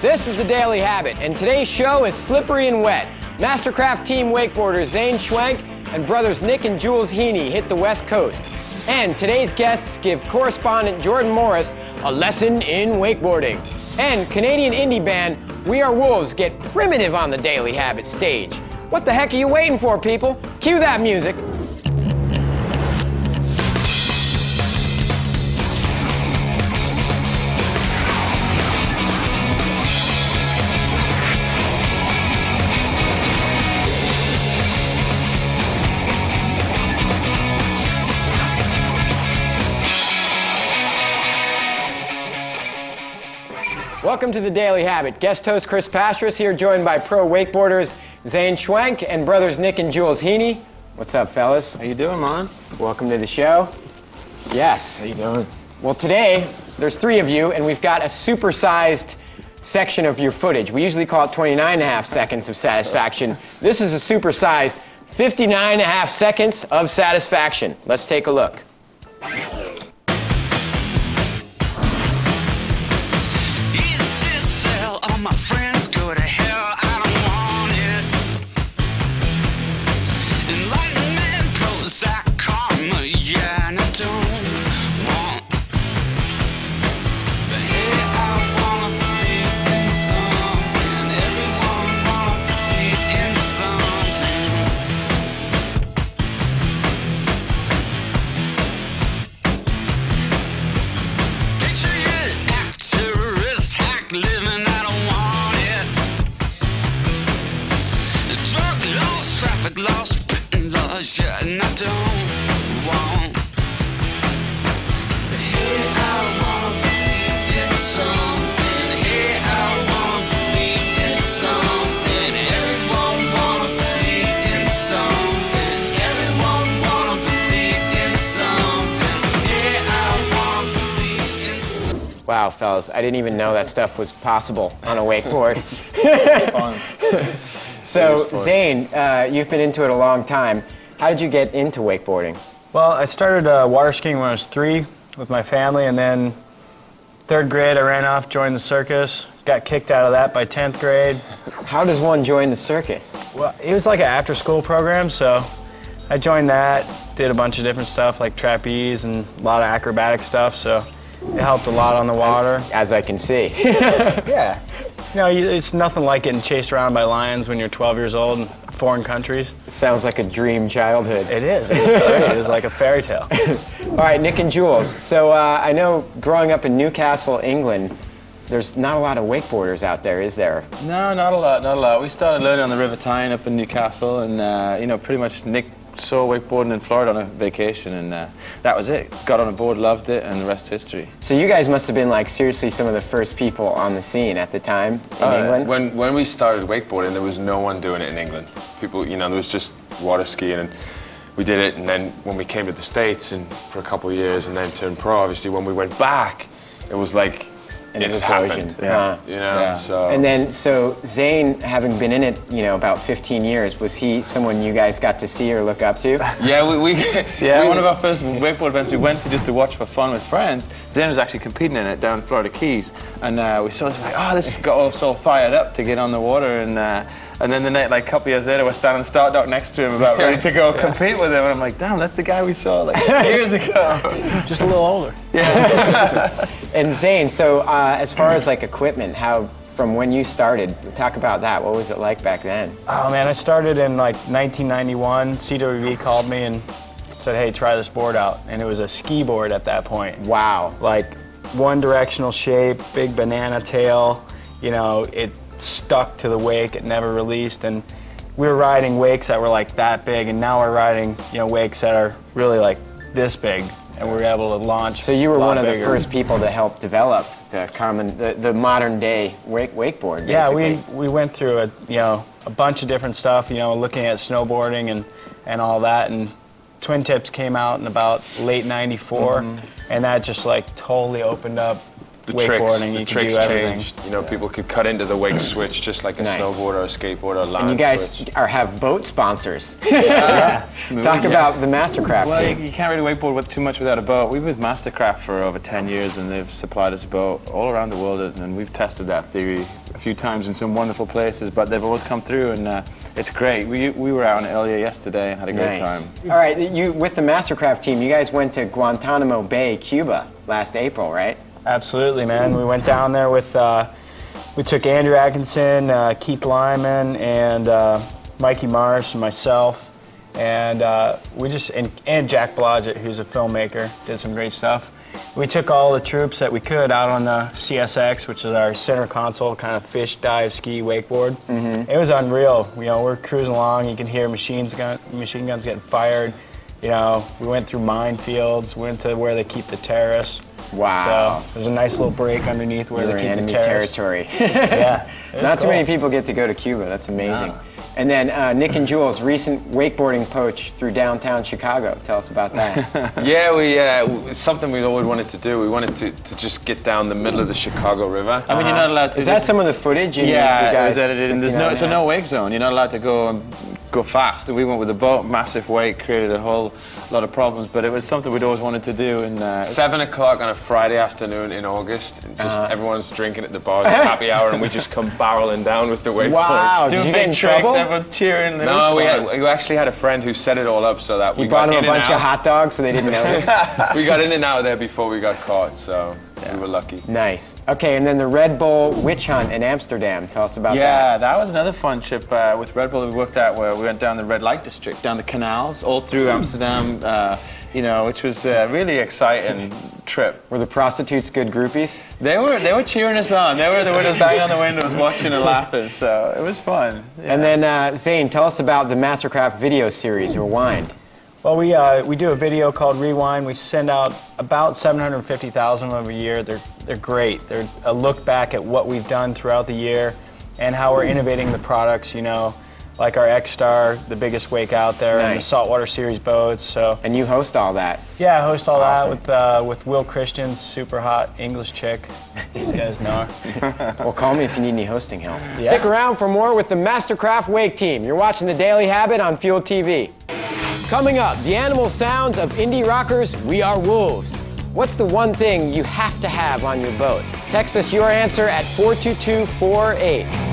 This is the Daily Habit, and today's show is slippery and wet. Mastercraft team wakeboarders Zane Schwenk and brothers Nick and Julz Heaney hit the West Coast. And today's guests give correspondent Jordan Morris a lesson in wakeboarding. And Canadian indie band We Are Wolves get primitive on the Daily Habit stage. What the heck are you waiting for, people? Cue that music. Welcome to the Daily Habit. Guest host Chris Pastras here, joined by pro wakeboarders Zane Schwenk and brothers Nick and Julz Heaney. What's up, fellas? How you doing, man? Welcome to the show. Yes. How you doing? Well, today, there's three of you, and we've got a supersized section of your footage. We usually call it 29.5 seconds of satisfaction. This is a supersized 59.5 seconds of satisfaction. Let's take a look. My friends go to hell, I don't want it. Enlightenment, Prozac, karma, yeah, and I don't want. But hey, I wanna believe in something. Everyone wanna believe in something. Patriot, activist, hack living. Traffic laws, Britain laws, yeah, and I don't want. Hey, I wanna believe in something. Hey, I wanna believe in something. Everyone wanna believe in something. Everyone wanna believe in something. Hey, I wanna believe in something. Wow, fellas, I didn't even know that stuff was possible on a wakeboard. It's fun. So, Zane, you've been into it a long time. How did you get into wakeboarding? Well, I started water skiing when I was 3 with my family, and then 3rd grade I ran off, joined the circus, got kicked out of that by 10th grade. How does one join the circus? Well, it was like an after-school program, so I joined that, did a bunch of different stuff like trapeze and a lot of acrobatic stuff, so it helped a lot on the water. As I can see. Yeah. You know, it's nothing like getting chased around by lions when you're 12 years old in foreign countries. Sounds like a dream childhood. It is. It was great. It was like a fairy tale. All right, Nick and Julz. So I know growing up in Newcastle, England, there's not a lot of wakeboarders out there, is there? No, not a lot, not a lot. We started learning on the River Tyne up in Newcastle, and you know, pretty much Nick saw wakeboarding in Florida on a vacation, and that was it. Got on a board, loved it, and the rest is history. So you guys must have been like seriously some of the first people on the scene at the time in England? When we started wakeboarding, there was no one doing it in England. People, you know, there was just water skiing, and we did it. And then when we came to the States and for a couple of years, and then turned pro, obviously when we went back, it was like it happened. Yeah. You know. So. And then, so Zane, having been in it, you know, about 15 years, was he someone you guys got to see or look up to? Yeah, one of our first wakeboard events we went to just to watch for fun with friends. Zane was actually competing in it down in Florida Keys, and we saw it, like, oh, this got us all fired up to get on the water, and then the night, like a couple years later, we're standing start dock next to him about ready to go compete with him, and I'm like, damn, that's the guy we saw like years ago. Just a little older. Yeah. And Zane, so as far as like equipment, how, from when you started, talk about that. What was it like back then? Oh man, I started in like 1991. CWV called me and said, hey, try this board out. And it was a ski board at that point. Wow. Like one directional shape, big banana tail, you know, it stuck to the wake, it never released, and we were riding wakes that were like that big, and now we're riding, you know, wakes that are really like this big, and we were able to launch. So you were one of bigger. the first people to help develop the modern day wakeboard. Basically. Yeah, we went through a bunch of different stuff, you know, looking at snowboarding and all that, and Twin Tips came out in about late '94, and that just like totally opened up wakeboarding, you can do everything. Changed. You know, people could cut into the wake switch just like a snowboarder or a skateboarder, a land And you guys switch. have boat sponsors. Yeah. Talk about the Mastercraft Well, team. you can't really wakeboard with too much without a boat. We've been with Mastercraft for over 10 years, and they've supplied us a boat all around the world, and we've tested that theory a few times in some wonderful places, but they've always come through, and it's great. We were out on it earlier yesterday and had a great time. All right, you with the Mastercraft team, you guys went to Guantanamo Bay, Cuba, last April, right? Absolutely, man. We went down there with, we took Andrew Atkinson, Keith Lyman, and Mikey Marsh, and myself, and we just, and Jack Blodgett, who's a filmmaker, did some great stuff. We took all the troops that we could out on the CSX, which is our center console kind of fish, dive, ski, wakeboard. It was unreal. You know, we're cruising along, you can hear machine guns getting fired. You know, we went through minefields, went to where they keep the terrorists. Wow. So there's a nice little break underneath where You're they in keep enemy the terrorists. territory. Yeah. Not too many people get to go to Cuba. That's amazing. And then Nick and Julz, recent wakeboarding poach through downtown Chicago. Tell us about that. Yeah, it's something we always wanted to do. We wanted to just get down the middle of the Chicago River. I mean, you're not allowed to. Is that some of the footage? Yeah, you guys it was edited, and it's a no wake zone. You're not allowed to go fast. We went with a boat, massive wake, created a whole lot of problems, but it was something we'd always wanted to do. And 7 o'clock on a Friday afternoon in August, and just everyone's drinking at the bars, happy hour, and we just come barreling down with the wakeboard. Wow, did doing you get big in tricks, trouble? everyone's cheering. No, we actually had a friend who set it all up so that You we bought got them in a bunch and of out. hot dogs so they didn't notice? We got in and out of there before we got caught, so we were lucky. Nice. Okay, and then the Red Bull witch hunt in Amsterdam. Tell us about that. Yeah, that was another fun trip with Red Bull we worked at, where we went down the red light district, down the canals, all through Amsterdam, you know, which was a really exciting trip. Were the prostitutes good groupies? They were cheering us on. They were just banging on the windows, watching and laughing. So it was fun. Yeah. And then Zane, tell us about the Mastercraft video series, Rewind. Well, we do a video called Rewind. We send out about 750,000 of them a year. They're great. They're a look back at what we've done throughout the year and how we're innovating the products, you know, like our X-Star, the biggest wake out there, and the Saltwater Series boats. So. And you host all that. Yeah, I host all that with Will Christian, super hot English chick. These guys know her. Well, call me if you need any hosting help. Yeah. Stick around for more with the Mastercraft Wake Team. You're watching The Daily Habit on Fuel TV. Coming up, the animal sounds of indie rockers, We Are Wolves. What's the one thing you have to have on your boat? Text us your answer at 42248.